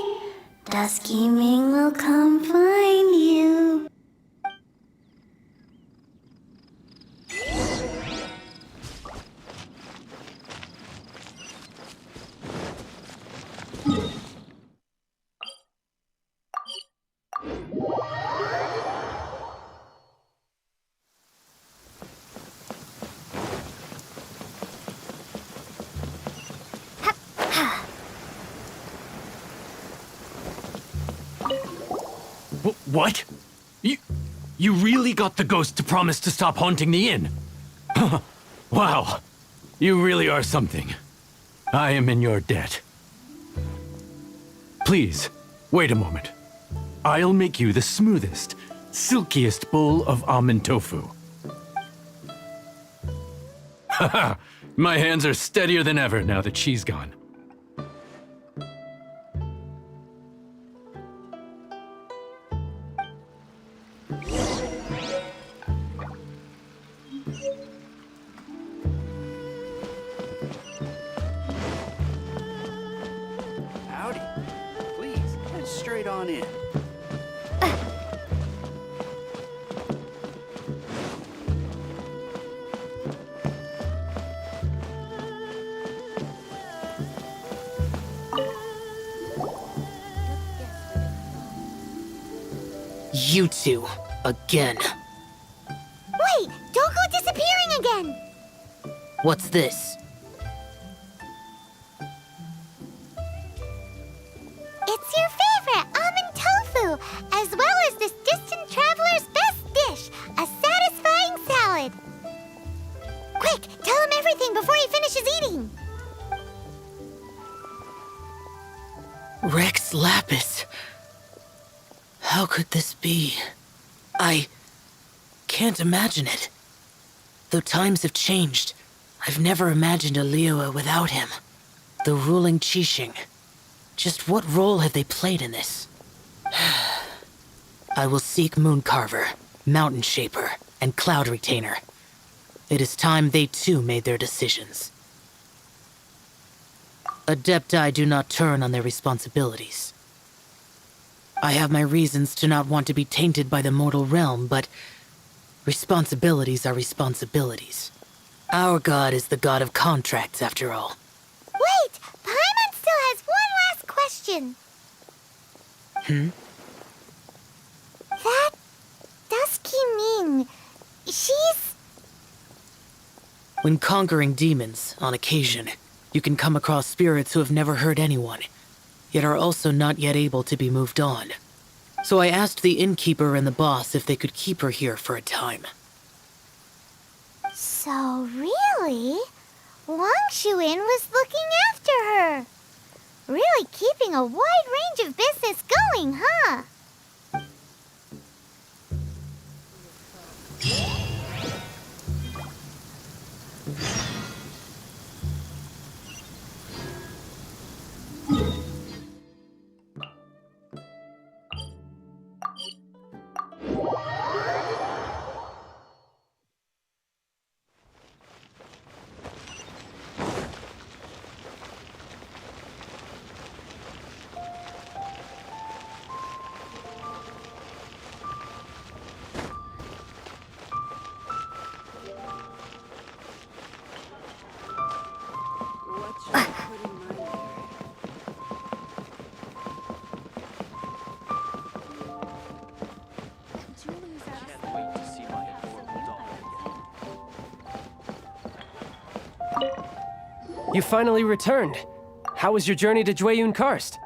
Dusky Ming will come find you. What? You really got the ghost to promise to stop haunting the inn? Wow. You really are something. I am in your debt. Please, wait a moment. I'll make you the smoothest, silkiest bowl of almond tofu. Haha, my hands are steadier than ever now that she's gone. Howdy. Please, head straight on in. You two, again. Wait, don't go disappearing again! What's this? It's your favorite almond tofu, as well as this distant traveler's best dish, a satisfying salad. Quick, tell him everything before he finishes eating. Rex Lapis. How could this be? I can't imagine it. Though times have changed, I've never imagined a Liyue without him. The ruling Qixing. Just what role have they played in this? I will seek Mooncarver, Mountain Shaper, and Cloud Retainer. It is time they too made their decisions. Adepti do not turn on their responsibilities. I have my reasons to not want to be tainted by the mortal realm, but responsibilities are responsibilities. Our god is the god of contracts, after all. Wait! Paimon still has one last question. That Dusky Ming, she's... When conquering demons, on occasion, you can come across spirits who have never hurt anyone, yet are also not yet able to be moved on. So I asked the innkeeper and the boss if they could keep her here for a time. So really, Wangshu Inn was looking after her. Really keeping a wide range of business going, huh? You finally returned. How was your journey to Jueyun Karst?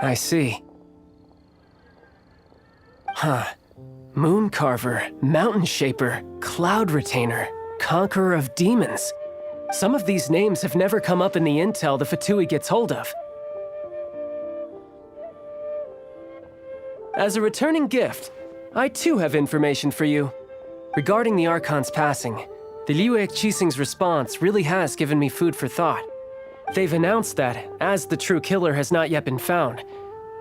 I see. Huh. Moon Carver, Mountain Shaper, Cloud Retainer, Conqueror of Demons. Some of these names have never come up in the intel the Fatui gets hold of. As a returning gift, I too have information for you. Regarding the Archon's passing, the Liyue Qixing's response really has given me food for thought. They've announced that, as the true killer has not yet been found,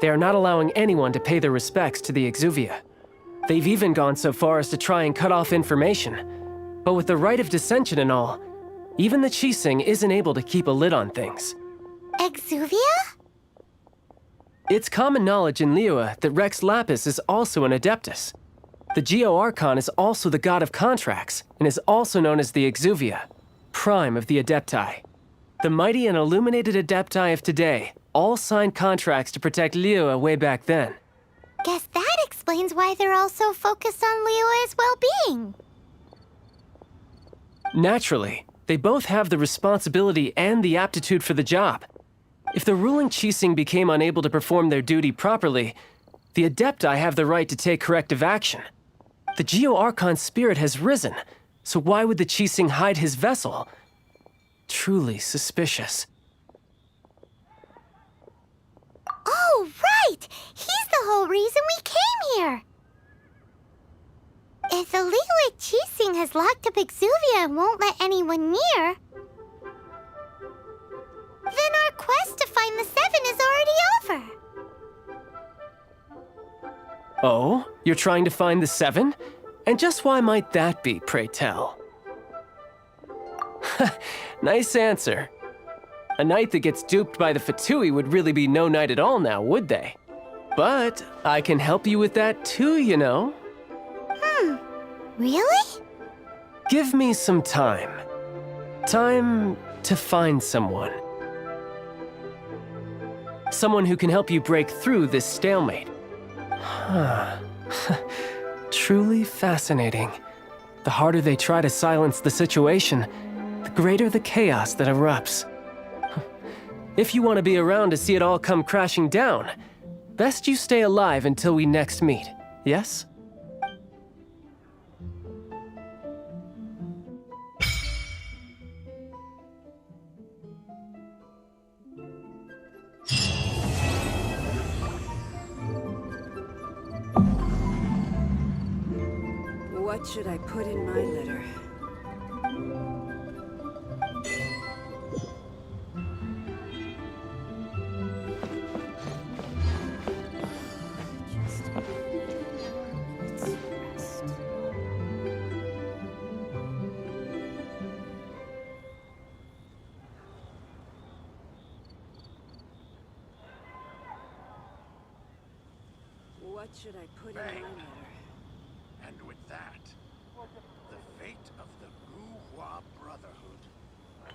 they are not allowing anyone to pay their respects to the Exuvia. They've even gone so far as to try and cut off information. But with the right of dissension and all, even the Qixing isn't able to keep a lid on things. Exuvia? It's common knowledge in Liyue that Rex Lapis is also an Adeptus. The Geo-Archon is also the god of contracts, and is also known as the Exuvia, prime of the Adepti. The mighty and illuminated Adepti of today all signed contracts to protect Liyue way back then. Guess that explains why they're all so focused on Liyue's well-being. Naturally, they both have the responsibility and the aptitude for the job. If the ruling Qixing became unable to perform their duty properly, the Adepti have the right to take corrective action. The Geo-Archon's spirit has risen, so why would the Qixing hide his vessel? Truly suspicious. Oh, right! He's the whole reason we came here! If the Liyue Qixing has locked up Exuvia and won't let anyone near, then our quest to find the Seven is already over. Oh? You're trying to find the Seven? And just why might that be, pray tell? Nice answer. A knight that gets duped by the Fatui would really be no knight at all now, would they? But I can help you with that too, you know. Really? Give me some time. Time to find someone. Someone who can help you break through this stalemate. Huh. Truly fascinating. The harder they try to silence the situation, the greater the chaos that erupts. If you want to be around to see it all come crashing down, best you stay alive until we next meet, yes? What should I put in my letter? What should I put in my letter? And with that, the fate of the Guhua Brotherhood